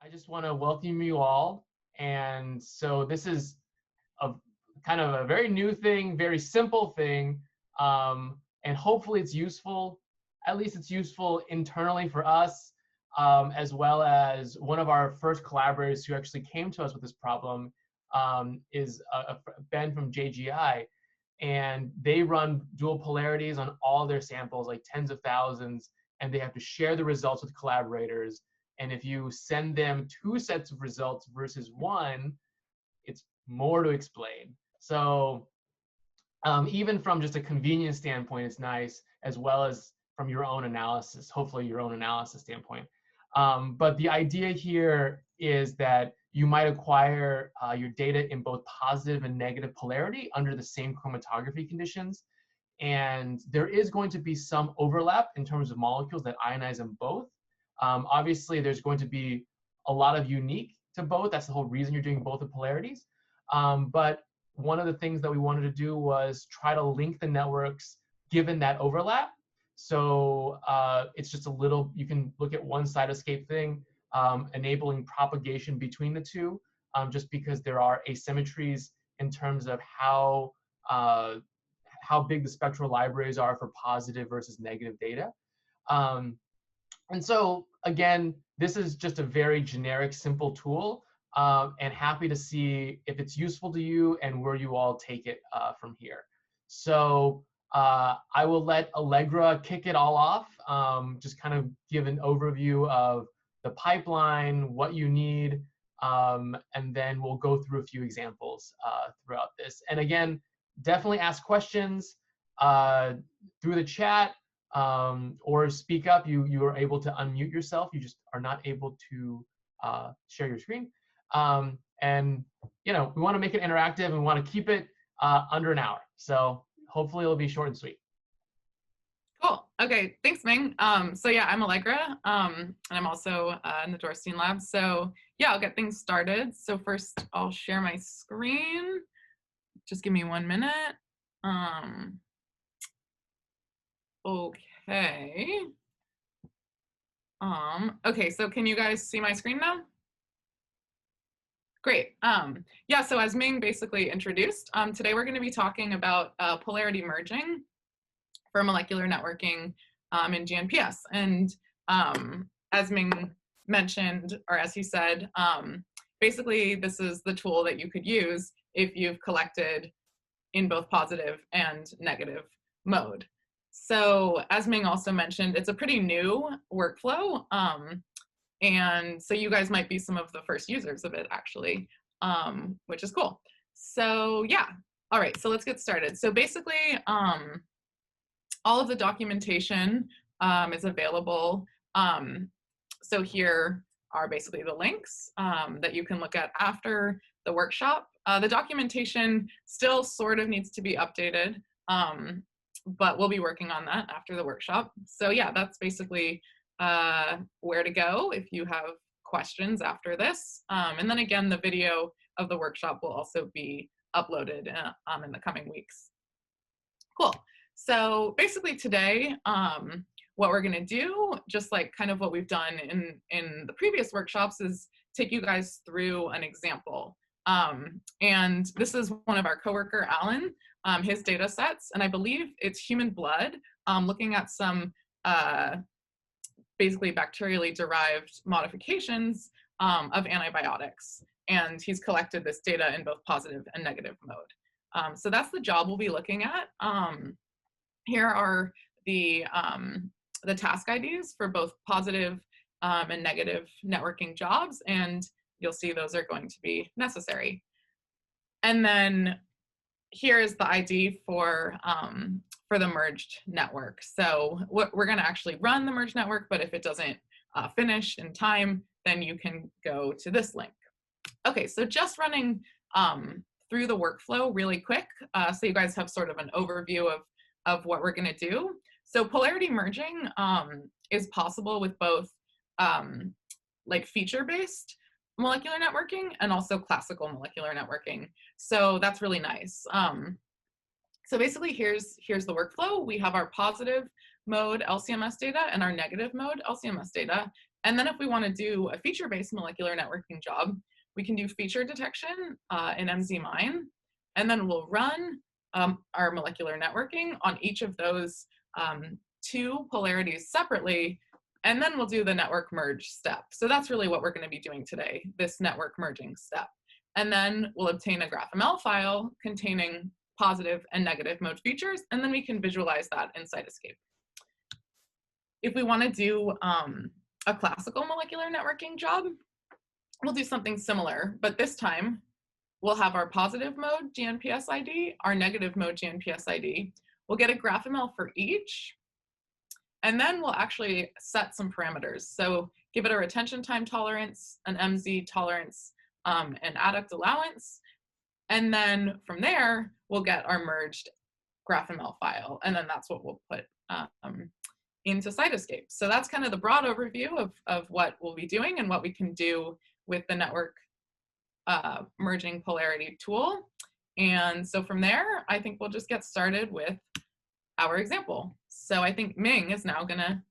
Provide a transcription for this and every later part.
I just want to welcome you all. And so this is a kind of a very new thing, very simple thing, and hopefully it's useful. At least it's useful internally for us, as well as one of our first collaborators who actually came to us with this problem is Ben from JGI. And they run dual polarities on all their samples, like tens of thousands, and they have to share the results with collaborators. And if you send them 2 sets of results versus 1, it's more to explain. So even from just a convenience standpoint, it's nice, as well as from your own analysis, hopefully your own analysis standpoint. But the idea here is that you might acquire your data in both positive and negative polarity under the same chromatography conditions. And there is going to be some overlap in terms of molecules that ionize in both. Obviously, there's going to be a lot of unique to both. That's the whole reason you're doing both the polarities. But one of the things that we wanted to do was try to link the networks given that overlap. So it's just a little, you can look at one Cytoscape thing, enabling propagation between the two, just because there are asymmetries in terms of how big the spectral libraries are for positive versus negative data. And so again, this is just a very generic, simple tool, and happy to see if it's useful to you and where you all take it from here. So I will let Allegra kick it all off, just kind of give an overview of the pipeline, what you need, and then we'll go through a few examples throughout this. And again, definitely ask questions through the chat, or speak up. You are able to unmute yourself. You just are not able to share your screen. And we want to make it interactive and we want to keep it under an hour. So hopefully it'll be short and sweet. Cool. Okay. Thanks, Ming. So yeah, I'm Allegra, and I'm also in the Dorstein lab. So yeah, I'll get things started. So first I'll share my screen. Just give me 1 minute. Okay. Okay, so can you guys see my screen now? Great. Yeah, so as Ming basically introduced, today we're going to be talking about polarity merging for molecular networking in GNPS. And as Ming mentioned, or as he said, basically this is the tool that you could use if you've collected in both positive and negative mode. So as Ming also mentioned, it's a pretty new workflow. And so you guys might be some of the first users of it actually, which is cool. So yeah, all right, so let's get started. So basically, all of the documentation is available. So here are basically the links that you can look at after the workshop. The documentation still sort of needs to be updated, but we'll be working on that after the workshop. So yeah, that's basically where to go if you have questions after this. And then again, the video of the workshop will also be uploaded in the coming weeks. Cool. So basically today, what we're gonna do, just like kind of what we've done in the previous workshops, is take you guys through an example. And this is one of our coworker, Alan, his data sets, and I believe it's human blood, looking at some basically bacterially derived modifications of antibiotics. And he's collected this data in both positive and negative mode. So that's the job we'll be looking at. Here are the task IDs for both positive and negative networking jobs, and you'll see those are going to be necessary. And then here is the ID for the merged network. So we're going to actually run the merged network, but if it doesn't finish in time, then you can go to this link. Okay, so just running through the workflow really quick, so you guys have sort of an overview of what we're going to do. So polarity merging is possible with both like feature-based molecular networking and also classical molecular networking. So that's really nice. So basically here's the workflow. We have our positive mode LCMS data and our negative mode LCMS data. And then if we want to do a feature-based molecular networking job, we can do feature detection in MZMine, and then we'll run our molecular networking on each of those 2 polarities separately, and then we'll do the network merge step. So that's really what we're going to be doing today, this network merging step. And then we'll obtain a GraphML file containing positive and negative mode features, and then we can visualize that in Cytoscape. If we want to do a classical molecular networking job, we'll do something similar, but this time we'll have our positive mode GNPS ID, our negative mode GNPS ID. We'll get a GraphML for each, and then we'll actually set some parameters. So give it a retention time tolerance, an MZ tolerance, an adduct allowance, and then from there, we'll get our merged GraphML file, and then that's what we'll put into Cytoscape. So that's kind of the broad overview of what we'll be doing and what we can do with the network merging polarity tool. And so from there, I think we'll just get started with our example. So I think Ming is now gonna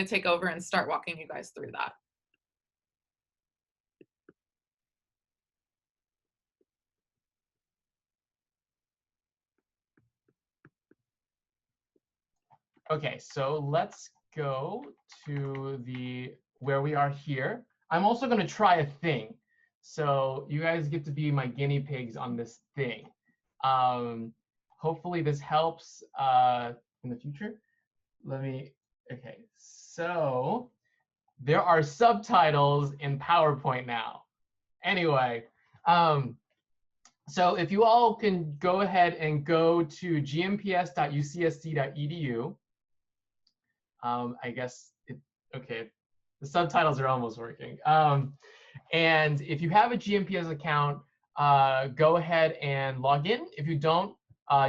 take over and start walking you guys through that. Okay, so let's go to where we are here. I'm also going to try a thing. So you guys get to be my guinea pigs on this thing. Hopefully this helps in the future. Okay, so there are subtitles in PowerPoint now. Anyway, so if you all can go ahead and go to gnps.ucsc.edu. I guess, okay, the subtitles are almost working. And if you have a GNPS account, go ahead and log in. If you don't,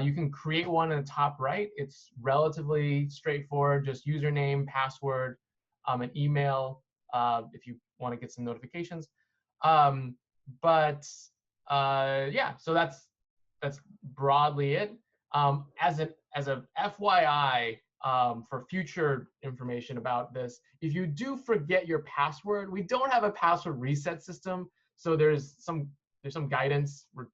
you can create one in the top right. It's relatively straightforward, just username, password, an email if you want to get some notifications. Yeah, so that's broadly it. As a FYI, for future information about this, if you do forget your password, we don't have a password reset system, so there's some guidance where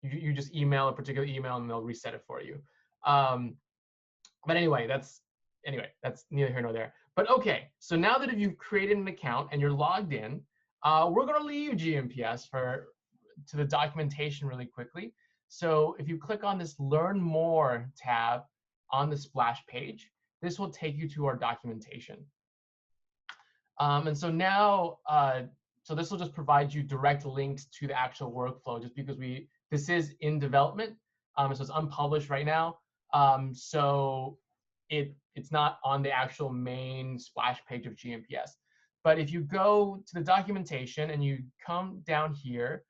you just email a particular email and they'll reset it for you. But anyway, that's neither here nor there. But okay, so now that if you've created an account and you're logged in, we're going to leave GNPS to the documentation really quickly. So if you click on this Learn More tab on the splash page, this will take you to our documentation. And so now, so this will just provide you direct links to the actual workflow, just because this is in development, so it's unpublished right now. So it's not on the actual main splash page of GNPS. But if you go to the documentation and you come down here,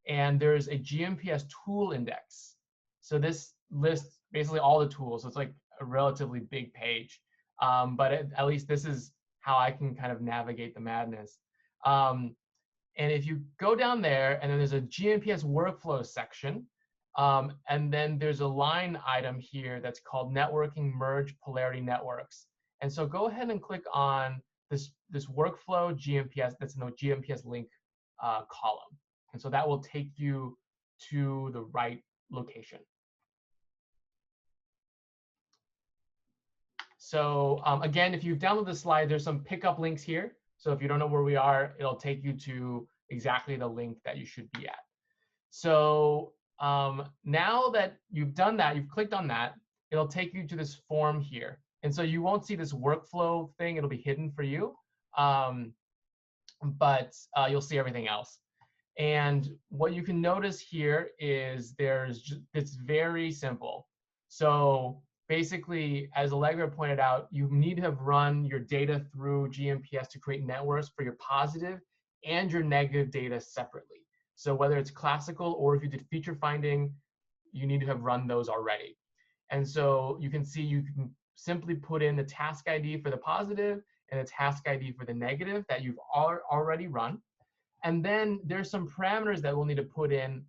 and there's a GNPS tool index. So this lists basically all the tools. So it's like a relatively big page. But at least this is how I can kind of navigate the madness. And if you go down there, and then there's a GNPS workflow section, and then there's a line item here that's called Networking Merge Polarity Networks. And so go ahead and click on this workflow GNPS that's in the GNPS link column. And so that will take you to the right location. So again, if you've downloaded the slide, there's some pickup links here. So if you don't know where we are, it'll take you to exactly the link that you should be at. So now that you've done that, you've clicked on that, it'll take you to this form here. And so you won't see this workflow thing. It'll be hidden for you. But you'll see everything else. And what you can notice here is it's very simple. So basically, as Allegra pointed out, you need to have run your data through GNPS to create networks for your positive and your negative data separately. So whether it's classical or if you did feature finding, you need to have run those already. And so you can see you can simply put in the task ID for the positive and the task ID for the negative that you've already run. And then there's some parameters that we'll need to put in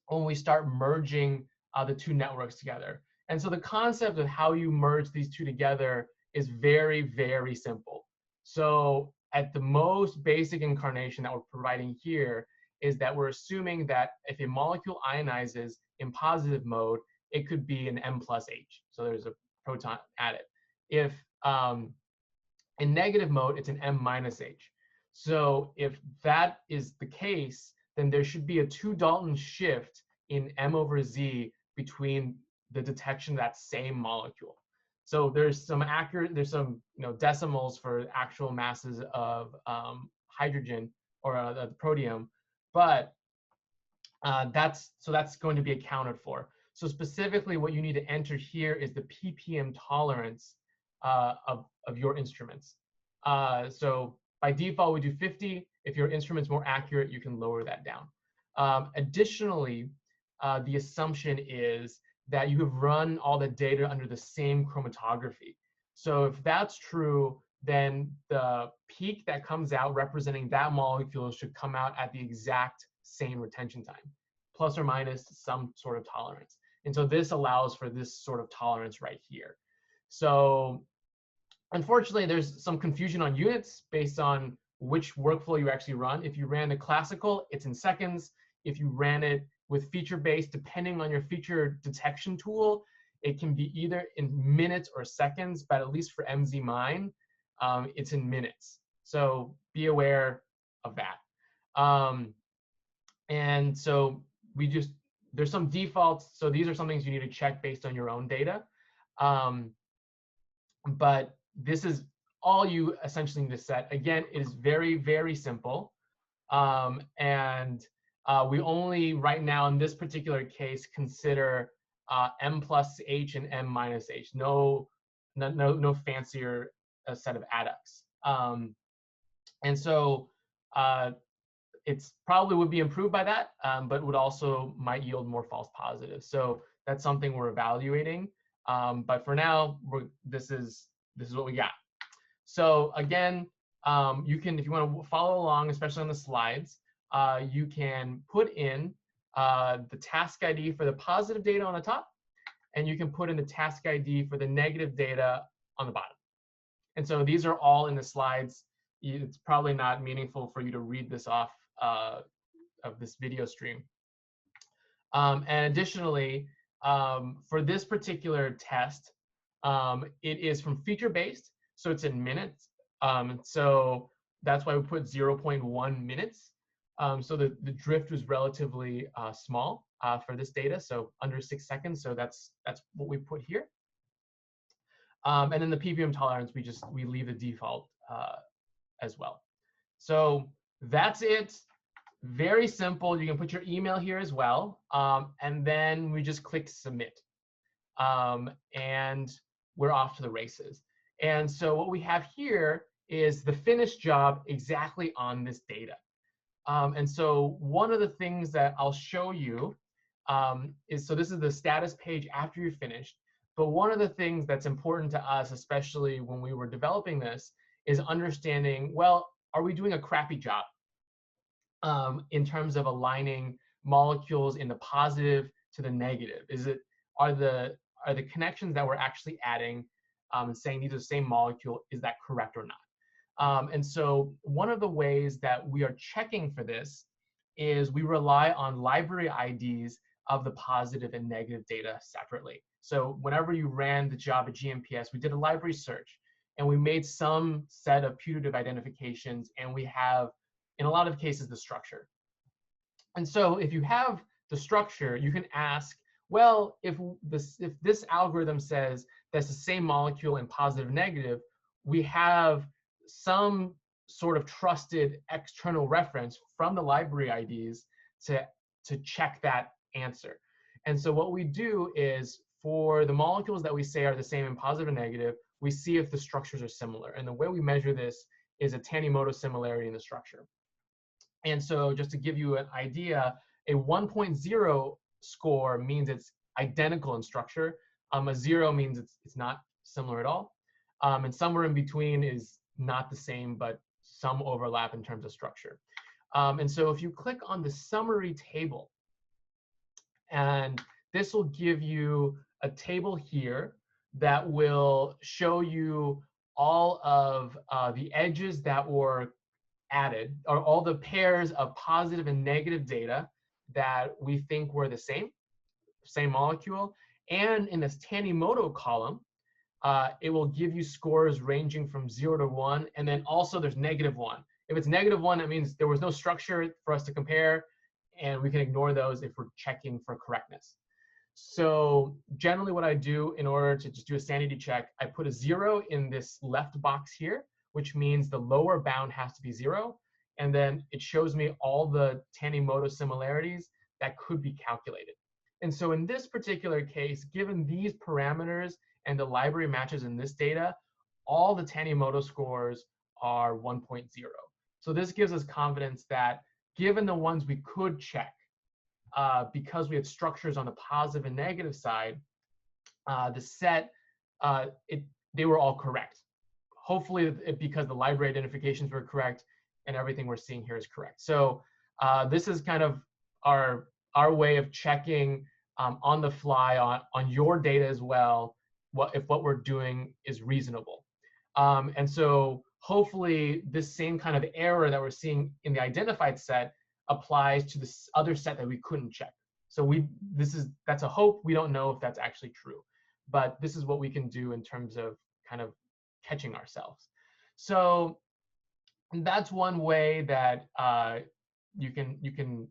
when we start merging the two networks together. And so the concept of how you merge these two together is very, very simple. So at the most basic incarnation that we're providing here is that we're assuming that if a molecule ionizes in positive mode, it could be an M plus H. So there's a proton added. If in negative mode, it's an M minus H. So if that is the case, then there should be a 2 Dalton shift in M over Z between the detection of that same molecule. So there's some decimals for actual masses of hydrogen or the proteome, but that's going to be accounted for. So specifically, what you need to enter here is the ppm tolerance of your instruments. So by default, we do 50. If your instrument's more accurate, you can lower that down. Additionally, the assumption is that you have run all the data under the same chromatography. So if that's true, then the peak that comes out representing that molecule should come out at the exact same retention time, plus or minus some sort of tolerance. And so this allows for this sort of tolerance right here. So unfortunately, there's some confusion on units based on which workflow you actually run. If you ran the classical, it's in seconds. If you ran it with feature-based, depending on your feature detection tool, it can be either in minutes or seconds, but at least for MZ-Mine, it's in minutes. So be aware of that. And so there's some defaults. So these are some things you need to check based on your own data. But this is all you essentially need to set. Again, it is very, very simple. We only, right now in this particular case, consider M plus H and M minus H. No fancier set of adducts. And so it's probably would be improved by that, but would also might yield more false positives. So that's something we're evaluating. But for now, this is what we got. So again, you can, if you want to follow along, especially on the slides, you can put in the task ID for the positive data on the top, and you can put in the task ID for the negative data on the bottom. And so these are all in the slides. It's probably not meaningful for you to read this off of this video stream. And additionally, for this particular test, it is from feature-based, so it's in minutes. So that's why we put 0.1 minutes. So the drift was relatively small for this data, so under 6 seconds. So that's what we put here. And then the ppm tolerance, we leave the default as well. So that's it. Very simple. You can put your email here as well. And then we just click submit. And we're off to the races. And so what we have here is the finished job exactly on this data. And so one of the things that I'll show you is, so this is the status page after you're finished. But one of the things that's important to us, especially when we were developing this, is understanding, well, are we doing a crappy job in terms of aligning molecules in the positive to the negative? Are the connections that we're actually adding and saying these are the same molecule, is that correct or not? And so one of the ways that we are checking for this is we rely on library IDs of the positive and negative data separately. So whenever you ran the job at GNPS, we did a library search, and we made some set of putative identifications, and we have, in a lot of cases, the structure. And so if you have the structure, you can ask, well, if this algorithm says that's the same molecule in positive, negative, we have some sort of trusted external reference from the library IDs to check that answer. And so what we do is, for the molecules that we say are the same in positive and negative, we see if the structures are similar. And the way we measure this is a Tanimoto similarity in the structure. And so just to give you an idea, a 1.0 score means it's identical in structure. A 0 means it's not similar at all. And somewhere in between is not the same, but some overlap in terms of structure. And so if you click on the summary table, and this will give you a table here that will show you all of the edges that were added, or all the pairs of positive and negative data that we think were the same molecule. And in this Tanimoto column, it will give you scores ranging from 0 to 1, and then also there's -1. If it's -1, that means there was no structure for us to compare, and we can ignore those if we're checking for correctness. So generally what I do in order to just do a sanity check, I put a 0 in this left box here, which means the lower bound has to be 0, and then it shows me all the Tanimoto similarities that could be calculated. And so in this particular case, given these parameters and the library matches in this data, all the Tanimoto scores are 1.0. So this gives us confidence that given the ones we could check, because we had structures on the positive and negative side, the set, they were all correct. Hopefully because the library identifications were correct and everything we're seeing here is correct. So this is kind of our way of checking on the fly on your data as well, if what we're doing is reasonable. And so hopefully this same kind of error that we're seeing in the identified set applies to this other set that we couldn't check. So that's a hope. We don't know if that's actually true, but this is what we can do in terms of kind of catching ourselves. So that's one way that you can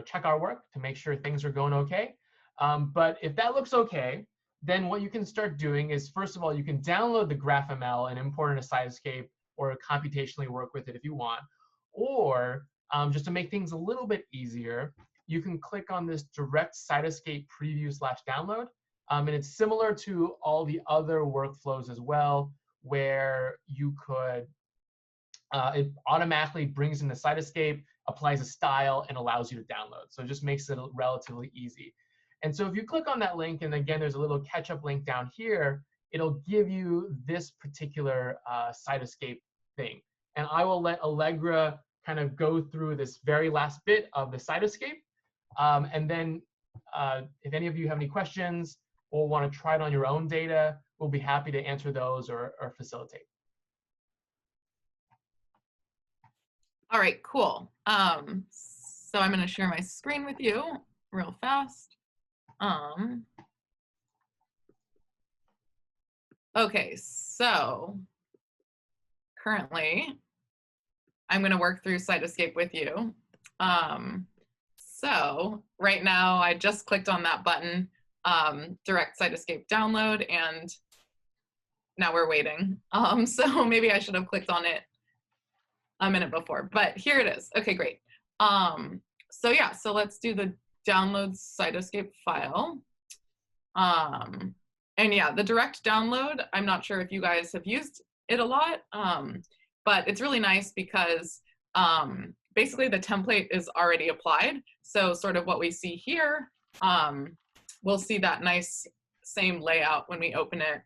check our work to make sure things are going okay. But if that looks okay, then what you can start doing is, first of all, you can download the GraphML and import it into Cytoscape, or computationally work with it if you want. Or just to make things a little bit easier, you can click on this direct Cytoscape preview/download. And it's similar to all the other workflows as well, where you could, it automatically brings in the Cytoscape, applies a style, and allows you to download. So it just makes it relatively easy. And so if you click on that link, and again, there's a little catch-up link down here, it'll give you this particular Cytoscape thing. And I will let Allegra kind of go through this very last bit of the Cytoscape. And then if any of you have any questions or want to try it on your own data, we'll be happy to answer those or facilitate. All right, cool. So I'm going to share my screen with you real fast. Okay, so currently I'm going to work through Cytoscape with you. So right now I just clicked on that button, direct Cytoscape download, and now we're waiting. So maybe I should have clicked on it a minute before, but here it is. Okay, great. So yeah, so let's do the download Cytoscape file. And yeah, the direct download, I'm not sure if you guys have used it a lot, but it's really nice because basically the template is already applied. So sort of what we see here, we'll see that nice same layout when we open it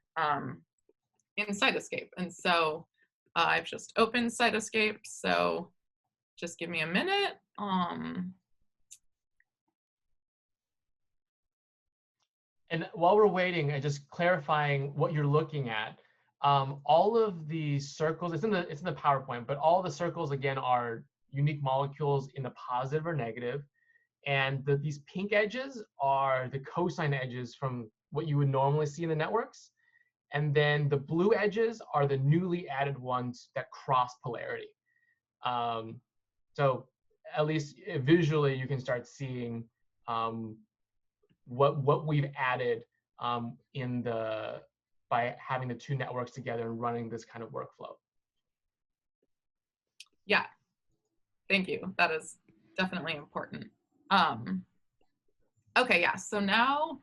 in Cytoscape. And so I've just opened Cytoscape, so just give me a minute. And while we're waiting, and just clarifying what you're looking at, all of the circles, it's in the PowerPoint, but all the circles again are unique molecules in the positive or negative, and these pink edges are the cosine edges from what you would normally see in the networks, and then the blue edges are the newly added ones that cross polarity. So at least visually, you can start seeing what we've added by having the two networks together and running this kind of workflow. Yeah, thank you. That is definitely important. Okay, yeah, so now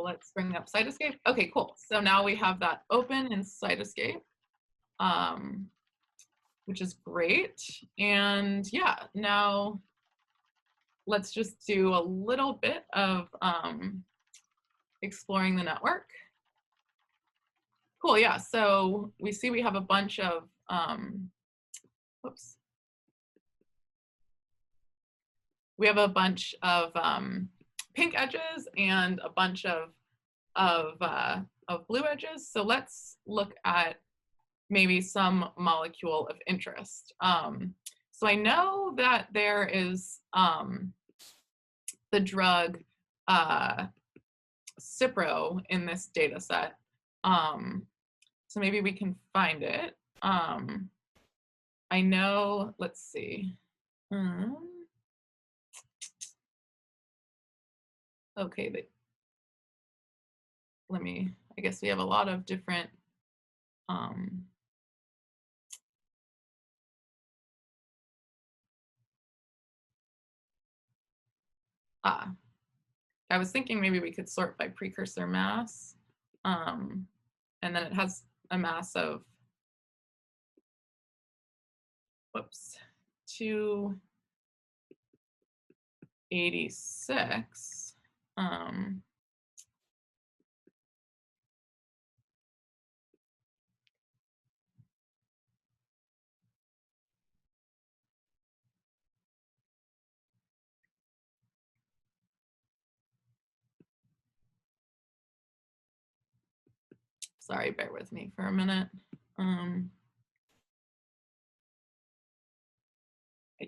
let's bring up Cytoscape. Okay, cool. So now we have that open in Cytoscape, which is great. And yeah, now let's just do a little bit of exploring the network. Cool, yeah, so we see we have a bunch of, whoops. We have a bunch of pink edges and a bunch of of blue edges. So let's look at maybe some molecule of interest. So I know that there is the drug Cipro in this data set. So maybe we can find it. I know, let's see. Okay, I guess we have a lot of different I was thinking maybe we could sort by precursor mass. And then it has a mass of, 286. Sorry, bear with me for a minute. I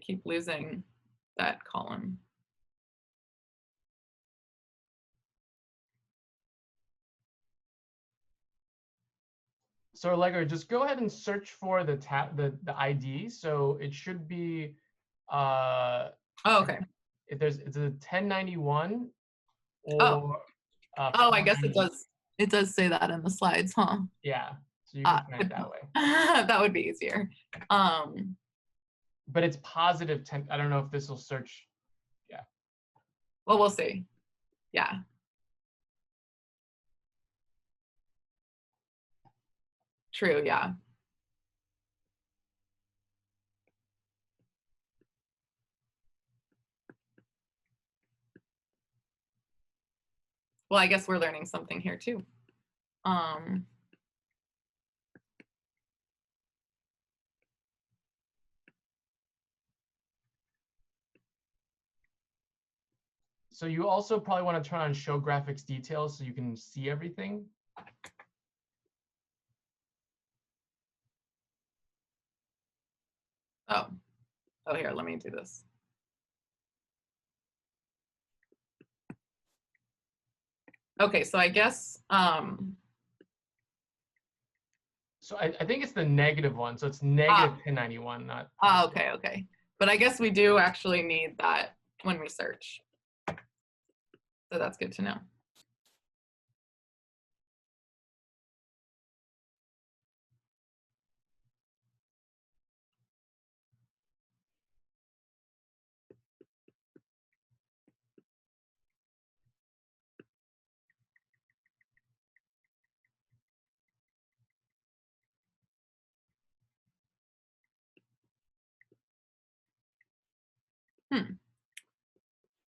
keep losing that column. So Allegra, just go ahead and search for the ID. So it should be Oh, okay. If it's a 1091 or Oh, I guess it 490. does. It does say that in the slides, huh? Yeah, so you can find it that way. That would be easier. But it's positive 10. I don't know if this will search. Yeah. Well, we'll see. Yeah. True, yeah. Well, I guess we're learning something here too. So you also probably want to turn on show graphics details so you can see everything. Oh, here, let me do this. Okay, so I guess, so I think it's the negative one. So it's negative 1091, not. Okay, okay. But I guess we do actually need that when we search. So that's good to know.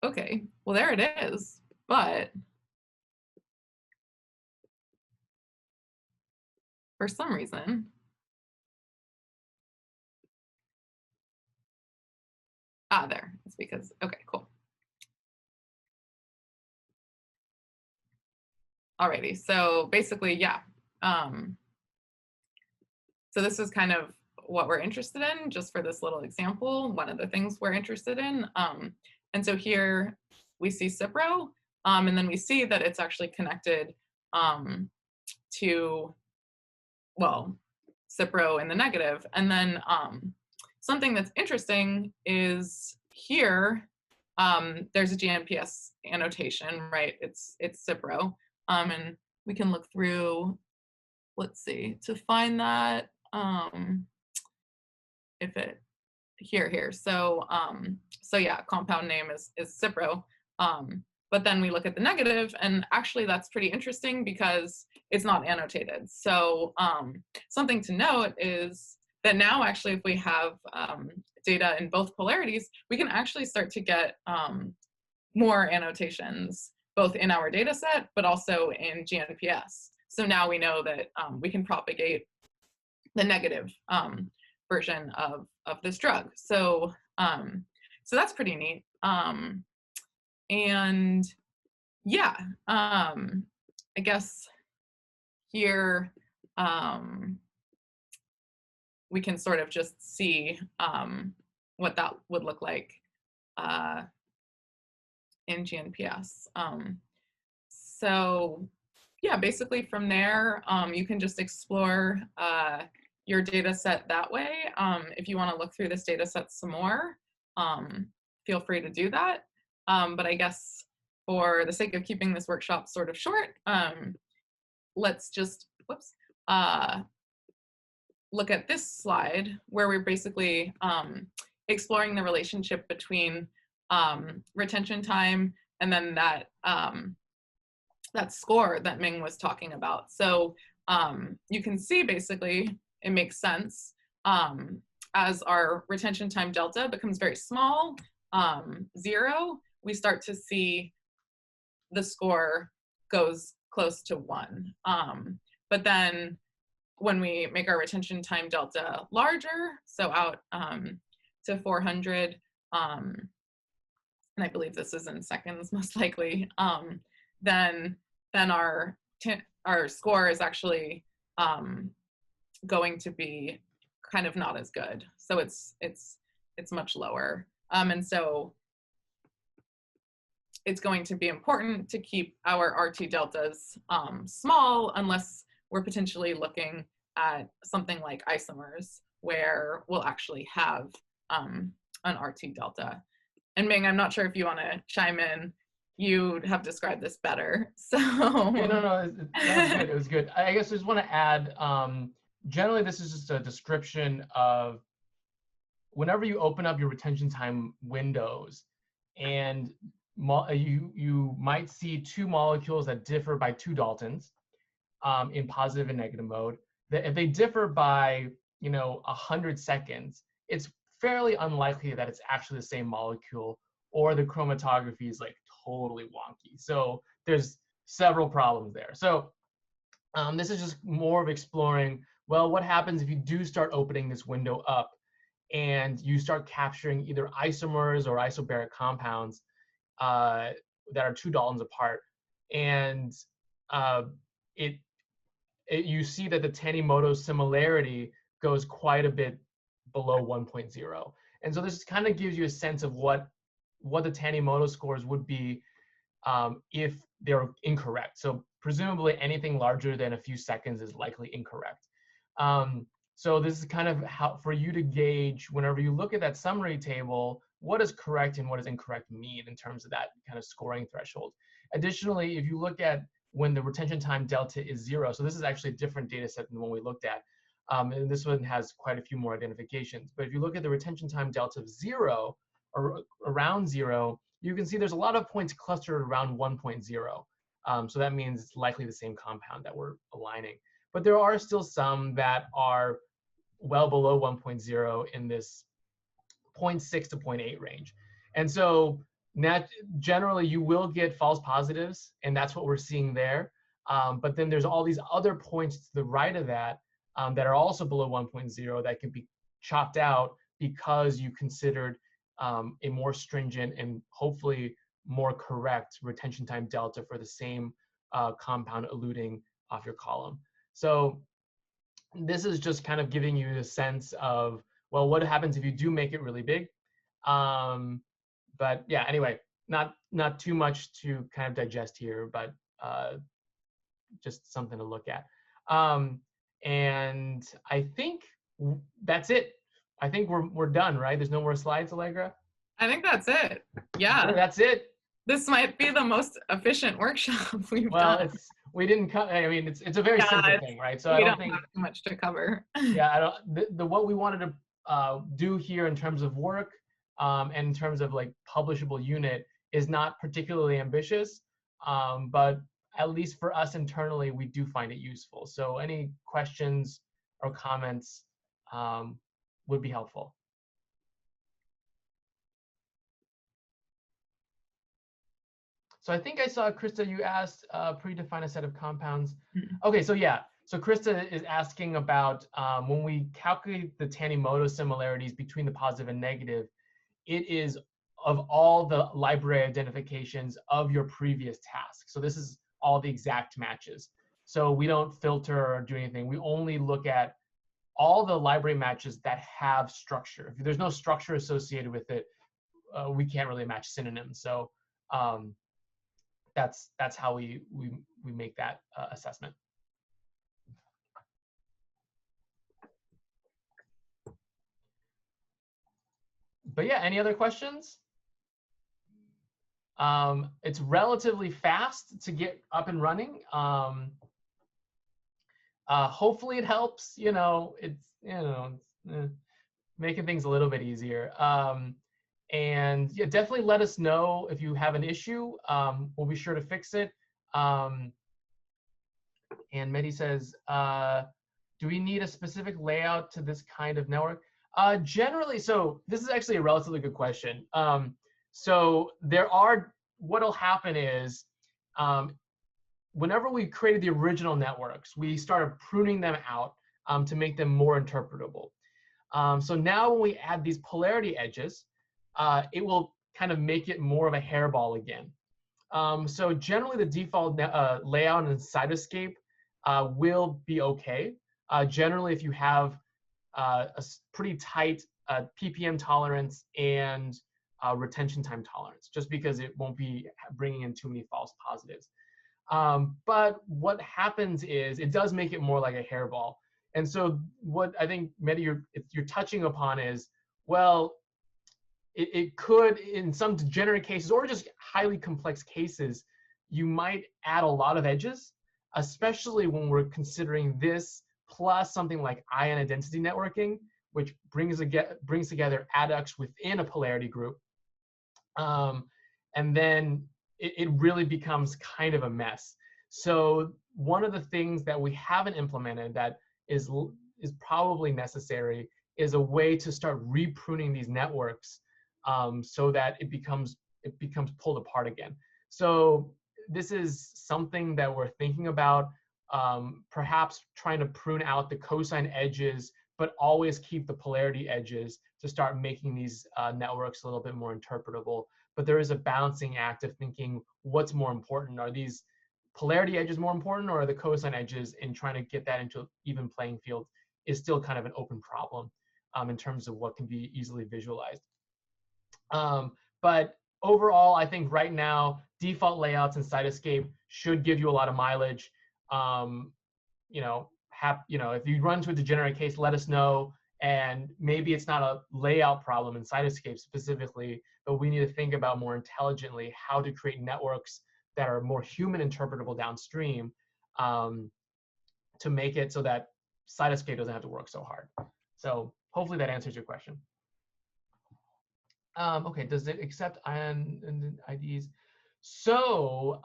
Okay, well, there it is, but for some reason, there, it's because, okay, cool. Alrighty, so basically, yeah. So this is kind of what we're interested in, just for this little example, one of the things we're interested in. And so here we see Cipro, and then we see that it's actually connected to, well, Cipro in the negative. And then something that's interesting is here, there's a GNPS annotation, right? It's Cipro. And we can look through, let's see, to find that, if it, here. So yeah, compound name is Cipro. But then we look at the negative, and actually that's pretty interesting because it's not annotated. So something to note is that now actually if we have data in both polarities, we can actually start to get more annotations, both in our data set, but also in GNPS. So now we know that we can propagate the negative version of this drug. So so that's pretty neat. And yeah, I guess here we can sort of just see what that would look like in GNPS. So yeah, basically from there, you can just explore your data set that way. If you want to look through this data set some more, feel free to do that. But I guess for the sake of keeping this workshop sort of short, let's just, look at this slide where we're basically exploring the relationship between retention time and then that that score that Ming was talking about. So you can see basically it makes sense as our retention time delta becomes very small, 0, we start to see the score goes close to 1. But then when we make our retention time delta larger, so out to 400, and I believe this is in seconds most likely, then our score is actually going to be kind of not as good. So it's much lower, and so it's going to be important to keep our RT deltas small unless we're potentially looking at something like isomers where we'll actually have an RT delta. And Ming, I'm not sure if you want to chime in. You have described this better, so. Yeah, no, that was good. It was good. I guess I just want to add, generally this is just a description of whenever you open up your retention time windows and you might see 2 molecules that differ by 2 Daltons in positive and negative mode. That if they differ by 100 seconds, it's fairly unlikely that it's actually the same molecule, or the chromatography is like totally wonky. So there's several problems there. So this is just more of exploring, well, what happens if you do start opening this window up and you start capturing either isomers or isobaric compounds that are 2 Daltons apart, and you see that the Tanimoto similarity goes quite a bit below 1.0. And so this kind of gives you a sense of what the Tanimoto scores would be if they're incorrect. So presumably anything larger than a few seconds is likely incorrect. So this is kind of how for you to gauge whenever you look at that summary table, what does correct and what does incorrect mean in terms of that kind of scoring threshold. Additionally, if you look at when the retention time delta is 0, so this is actually a different data set than the one we looked at, and this one has quite a few more identifications. But if you look at the retention time delta of 0 or around 0, you can see there's a lot of points clustered around 1.0. So that means it's likely the same compound that we're aligning. But there are still some that are well below 1.0 in this 0.6 to 0.8 range. And so generally you will get false positives, and that's what we're seeing there. But then there's all these other points to the right of that that are also below 1.0 that can be chopped out because you considered a more stringent and hopefully more correct retention time delta for the same compound eluting off your column. So this is just kind of giving you a sense of, well, what happens if you do make it really big? But yeah, anyway, not too much to kind of digest here, but just something to look at. And I think that's it. I think we're done, right? There's no more slides, Allegra? I think that's it. Yeah. That's it. This might be the most efficient workshop we've done. We didn't cut. I mean, it's a very simple thing, right? So I don't think have too much to cover. Yeah, I don't. What we wanted to do here in terms of work and in terms of like publishable unit is not particularly ambitious, but at least for us internally, we do find it useful. So any questions or comments would be helpful. So I think I saw, Krista, you asked predefine a set of compounds. Okay, so yeah. So Krista is asking about when we calculate the Tanimoto similarities between the positive and negative, it is of all the library identifications of your previous task. So this is all the exact matches. So we don't filter or do anything. We only look at all the library matches that have structure. If there's no structure associated with it, we can't really match synonyms. So that's how we make that assessment. But yeah, any other questions? It's relatively fast to get up and running. Hopefully it helps. It's making things a little bit easier. And yeah, definitely let us know if you have an issue. We'll be sure to fix it. And Mehdi says, do we need a specific layout to this kind of network? Generally, so this is actually a relatively good question. So what'll happen is, whenever we created the original networks, we started pruning them out to make them more interpretable. So now when we add these polarity edges, it will kind of make it more of a hairball again. So generally the default layout in Cytoscape will be okay. Generally, if you have a pretty tight PPM tolerance and retention time tolerance, just because it won't be bringing in too many false positives. But what happens is it does make it more like a hairball. And so what I think, Mehdi, you're touching upon is, well, it could, in some degenerate cases or just highly complex cases, you might add a lot of edges, especially when we're considering this plus something like ion identity networking, which brings together adducts within a polarity group. And then it really becomes kind of a mess. So one of the things that we haven't implemented that is probably necessary is a way to start repruning these networks so that it becomes pulled apart again. So this is something that we're thinking about, perhaps trying to prune out the cosine edges, but always keep the polarity edges to start making these networks a little bit more interpretable. But there is a balancing act of thinking what's more important. Are these polarity edges more important, or are the cosine edges? And trying to get that into an even playing field is still kind of an open problem in terms of what can be easily visualized. But overall, I think right now, default layouts in Cytoscape should give you a lot of mileage. If you run into a degenerate case, let us know. And maybe it's not a layout problem in Cytoscape specifically, but we need to think about more intelligently how to create networks that are more human interpretable downstream to make it so that Cytoscape doesn't have to work so hard. So hopefully that answers your question. Okay, does it accept ion and IDs? So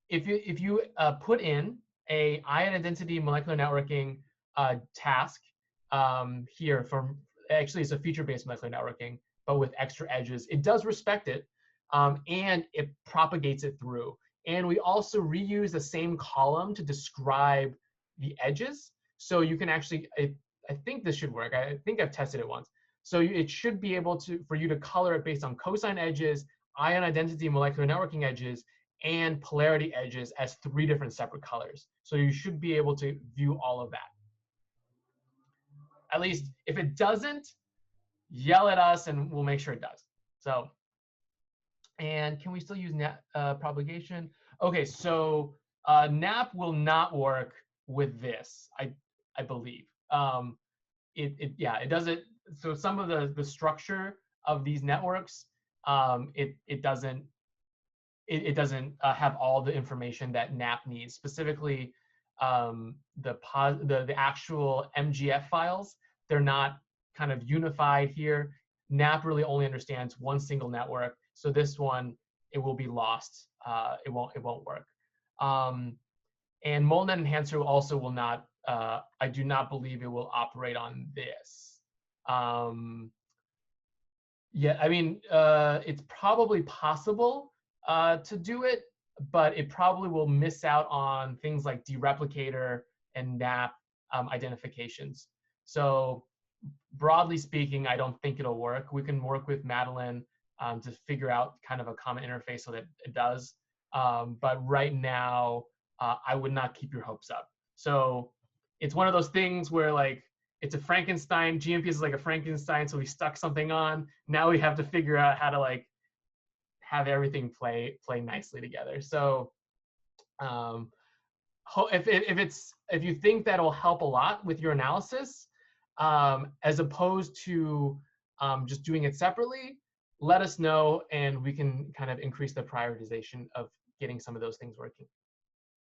if you put in a ion identity molecular networking task here actually it's a feature-based molecular networking, but with extra edges, it does respect it and it propagates it through. And we also reuse the same column to describe the edges. So you can actually, I think this should work. I think I've tested it once. So it should be able for you to color it based on cosine edges, ion identity molecular networking edges, and polarity edges as 3 different separate colors. So you should be able to view all of that. At least if it doesn't, yell at us and we'll make sure it does. So, and can we still use NAP propagation? Okay, so NAP will not work with this, I believe. It doesn't. So some of the structure of these networks, it doesn't have all the information that NAP needs. Specifically, the actual MGF files, they're not kind of unified here. NAP really only understands one single network. So this one, it will be lost. It won't work. And MolNet Enhancer also will not. I do not believe it will operate on this. Yeah, I mean, it's probably possible to do it, but it probably will miss out on things like dereplicator and NAP identifications. So broadly speaking, I don't think it'll work. We can work with Madeline to figure out kind of a common interface so that it does. But right now, I would not keep your hopes up. So it's one of those things where like it's a Frankenstein. GNPS is like a Frankenstein, so we stuck something on. Now we have to figure out how to like have everything play nicely together. So if you think that'll help a lot with your analysis, as opposed to just doing it separately, let us know and we can kind of increase the prioritization of getting some of those things working.